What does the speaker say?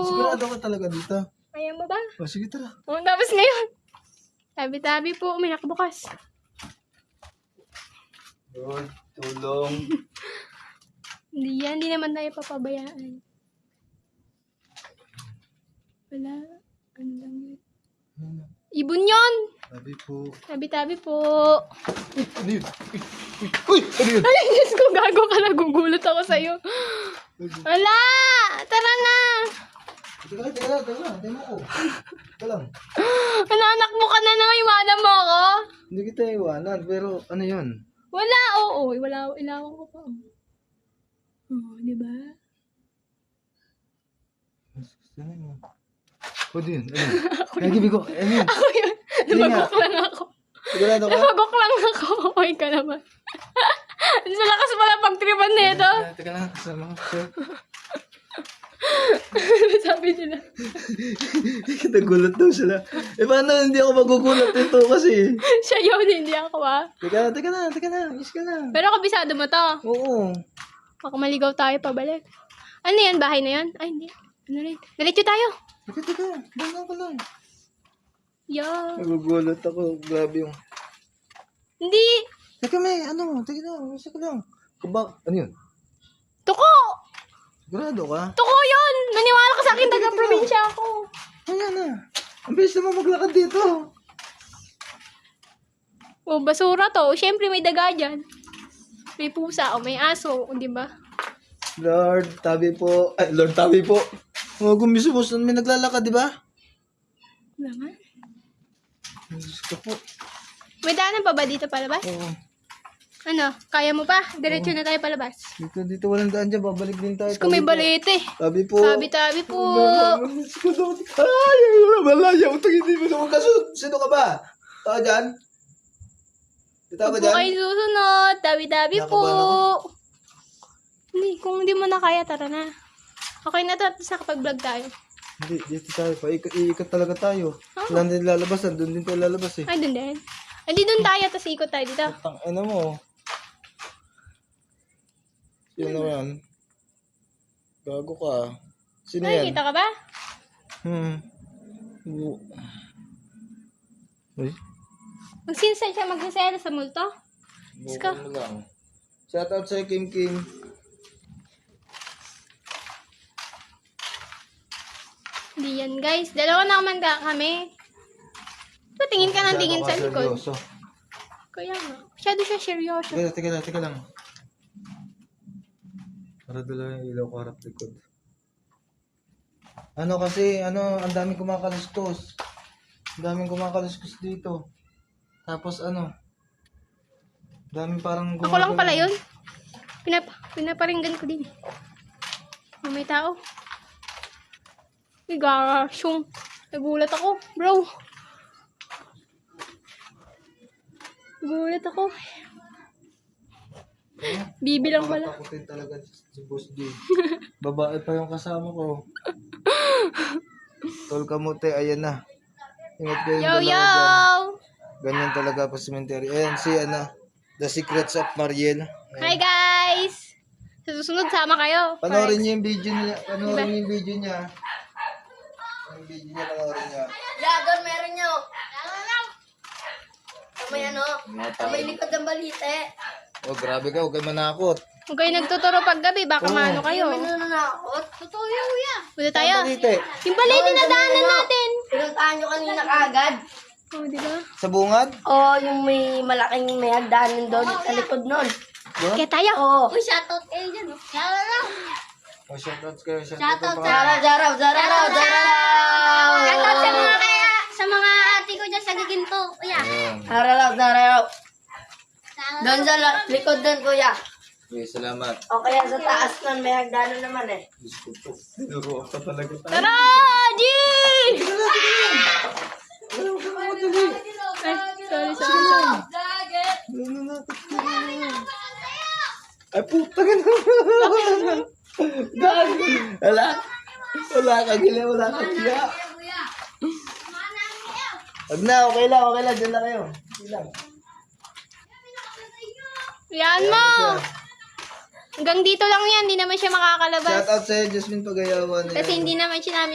Sigurado ka talaga dito. Kaya mo ba? O, sige, tara. Oh, tapos ngayon. Tabi-tabi po, may nakabukas. Lord, tulong. Hindi naman tayo papabayaan. Wala. Ano lang yun? Ibon yun! Sabi po. Tabi-tabi po. Ano yun? Uy! Ano yun? Ay, Diyos ko, gago ka, nagugulat ako sa'yo. Wala! Tara na! Teka lang. Tingnan ko. Teka lang. Anak mo ka na nang iwanan mo ako? Hindi kita iwanan, pero ano yun? Wala, oo. Ilawan ko pa. Oo, di ba? Ano yun? O din, ano yun? Nagibi ko, ano yun? Ako yun. Lumagok lang ako. Sigurado ka? Lumagok lang ako. Okay ka naman. Sa lakas pala pagtripan nito. Teka lang, kasama ko siya. Sabi nila. Nagulat daw sila. Paano hindi ako magugulat ito kasi? Siya yun, hindi ako ah. Teka na. Ayos ka na. Pero kabisado mo to. Oo. Baka maligaw tayo pabalik. Ano yan? Bahay na yan? Ay, hindi. Ano rin? Diretso tayo. Teka. Bangan ko lang. Yeah. Nagugulat ako. Grabe yung... Hindi. Teka ka lang. Ano yun? Tuko! Sigurado ka? Tuko yun! Maniwala ka sa akin, taga-probinsya ako. Ayan na. Ang bilis naman maglakad dito. O, basura to. Siyempre may daga dyan. May pusa o may aso, di ba? Lord, tabi po. Ay, Lord, tabi po. Gumisubos. May naglalakad, di ba? Naman. Diyos ko po. May daanan pa ba dito palabas? Oo. Ano? Kaya mo pa? Diretso na tayo palabas. Dito walang daan dyan. Babalik din tayo. Diyos ko may balete. Tabi po. Tabi-tabi po. Diyos ko daw. Ay, malaya. Utang hindi mo naman kasunod. Sino ka ba? Tao dyan? Dito Huwag ka po dyan? kayo susunod. Tabi-tabi po. Nakabahan Hindi, kung hindi mo na kaya, tara na. Okay na to. Tapos nakapag-vlog tayo. Hindi, dito tayo. Iikot talaga tayo. Wala din lalabas. Doon din tayo lalabas eh. Ay, dun din. Hindi dun tayo. Tapos ikot tayo dito. Ano mo? Sino yan? Gago ka. Sino yan? Nakikita ka ba? Uy. Magsinsan siya magsasaya sa multo. Iska. Bukan mo lang. Shout out sa'yo, Kim Kim. Hindi yan, guys. Dalawa na naman kami. Tingin ka ng tingin sa likod. Seryoso. Kaya nga. Masyado siya seryoso. Teka lang. Para dala yung ilaw ko harap likod. Ano kasi, ang daming kumakalustos. Ang daming kumakalustos dito. Tapos daming parang Ako lang pala yun. Pinaparinggan ko din. Oh, may tao. May garasyong. Nagulat ako, bro. Nagulat ako. Bibi lang pala. Takutin talaga si Boss D. Babae pa yung kasama ko. Tol kamote, ayan na. Ingat kayong Yo, dalawa yo! dyan. Ganyan talaga pa cemetery. Ayan si The Secrets of Mariel. Hi, guys! Sa susunod, sama kayo. Panoorin niyo yung video niya. Panoorin niyo yung video niya. Yung video niya, panoorin niya. Doon meron nyo. May likod ng balite. Oh, grabe ka. Huwag kayo manakot. Huwag kayo nagtuturo paggabi, baka maano kayo. May nananakot. Totoo yan, kuya. Punta tayo. Balite. Yung balete na daanan natin. Pinuntahan nyo kanina kaagad. Oh, di ba? Sa bungad? Oo, yung may malaking may hagdanan doon sa likod nun. Kaya tayo. Oo. Uy, shoutout kayo dyan. Shoutout. Oh, shoutouts kayo. Shoutout Jaraw. Shoutout sa mga ate ko dyan sa Giginto. Kuya. Jaraw. Doon sa likod doon, kuya. Okay, salamat. O kaya sa taas nun, may hagdanan naman eh. Diyos ko po. Tinuro ka talaga tayo. Tara, G! Ay, sorry. Ay, putang ina. Gago. Wala ka gila. Wag na, okay lang. Diyan na kayo. Okay lang. Yan mo. Hanggang dito lang yan. Hindi naman siya makakalabas. Shout out sa'yo, Jasmine Pagayawan. Kasi hindi naman siya namin